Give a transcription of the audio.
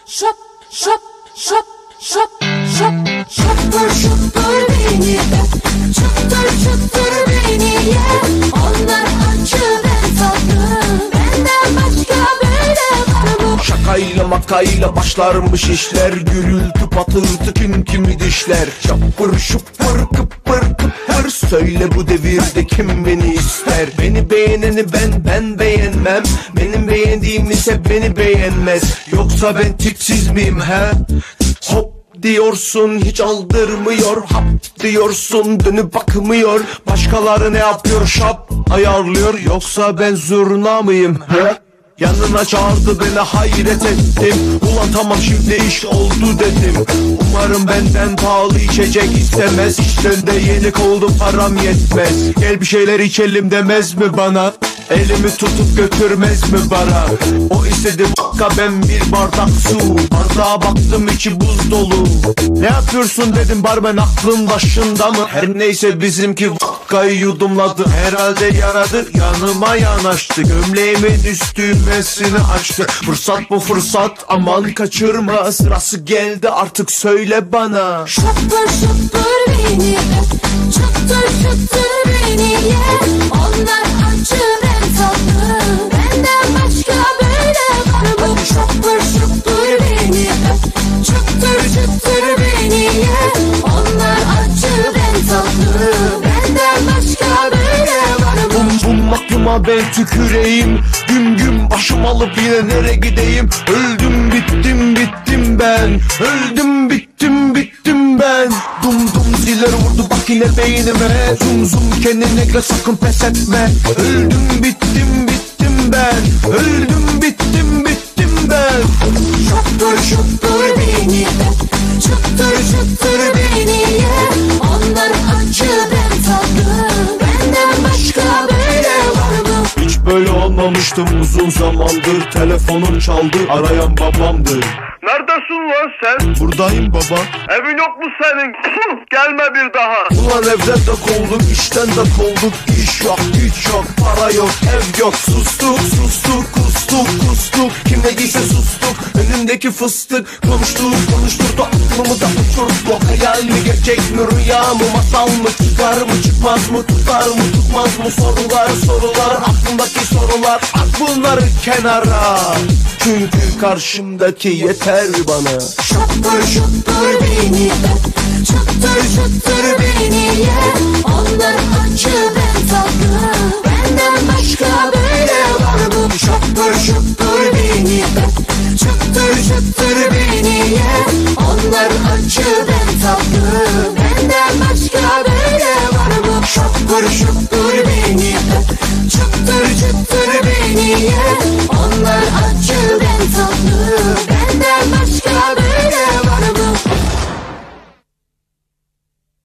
şap şap şap şap şap şapır şapır beni çıtır çıtır beni ye. Onlar acı ben tatlı, benden başka böyle var mı? Şakayla makayla başlarmış işler, gürültü patırtı kim kimi dişler. Şapır şupır kıpır kıpır, söyle bu devirde kim beni ister? Beni beğeneni ben beğenmem, benim beğendiğim ise beni beğenmez. Yoksa ben tipsiz miyim he? Hop diyorsun hiç aldırmıyor, hap diyorsun dönüp bakmıyor. Başkaları ne yapıyor, şap ayarlıyor. Yoksa ben zurna mıyım he? Yanına çağırdı beni, hayret ettim. Ulan tamam şimdi iş oldu dedim. Umarım benden pahalı içecek istemez. İşten de yenik oldum, param yetmez. Gel bir şeyler içelim demez mi bana? Elimi tutup götürmez mi bara? O istedi ben bir bardak su. Bardağa baktım içi buz dolu. Ne yapıyorsun dedim, barmen aklın başında mı? Her neyse bizimki vodkayı yudumladı. Herhalde yaradı, yanıma yanaştı. Gömleğimin düğmesini açtı. Fırsat bu fırsat, aman kaçırma. Sırası geldi artık, söyle bana. Şapır şapır beni çıtır çıtır beni ye. Onlar acı ben tatlı, benden başka böyle var mı? Şapır şapır beni çıtır çıtır beni ye. Onlar acı ben tatlı, benden başka böyle var mı? Bum aklıma ben tüküreyim. Güm güm başım alıp yine nereye gideyim? Öldüm bittim bittim ben. Öldüm bittim bittim ben. Dum dum ziller vurdu bak yine beynime. Zum zum kendine sakın pes etme. Öldüm bittim bittim ben. Öldüm bittim bittim ben. Şapır şapır beni çıtır çıtır beni ye. Onlar acı ben tatlı, benden başka böyle var mı? Hiç böyle olmamıştım uzun zamandır. Telefonum çaldı, arayan babamdır. Neredesin lan sen? Buradayım baba. Evin yok mu senin? Gelme bir daha. Ulan evden de kovulduk, işten de kovulduk. İş yok, güç yok, para yok, ev yok. Sustuk, sustuk, kustuk, kustuk. Kim ne giyse sustuk, önümdeki fıstık. Konuşturdu, aklımı da uçurdu. Hayal mi, gerçek mi, rüya mı, masal mı? Çıkar mı, çıkmaz mı, tutar mı, tutmaz mı? Sorular, aklımdaki sorular. At bunları kenara, çünkü karşımdaki yeter bana. Şapır şapır beni çıtır çıtır beni ye. Onlar acı ben tatlı, benden başka böyle var mı? Şapır şapır beni çıtır çıtır beni ye. Onlar acı ben tatlı, benden başka böyle var mı? Şapır şapır beni çıtır çıtır beni ye.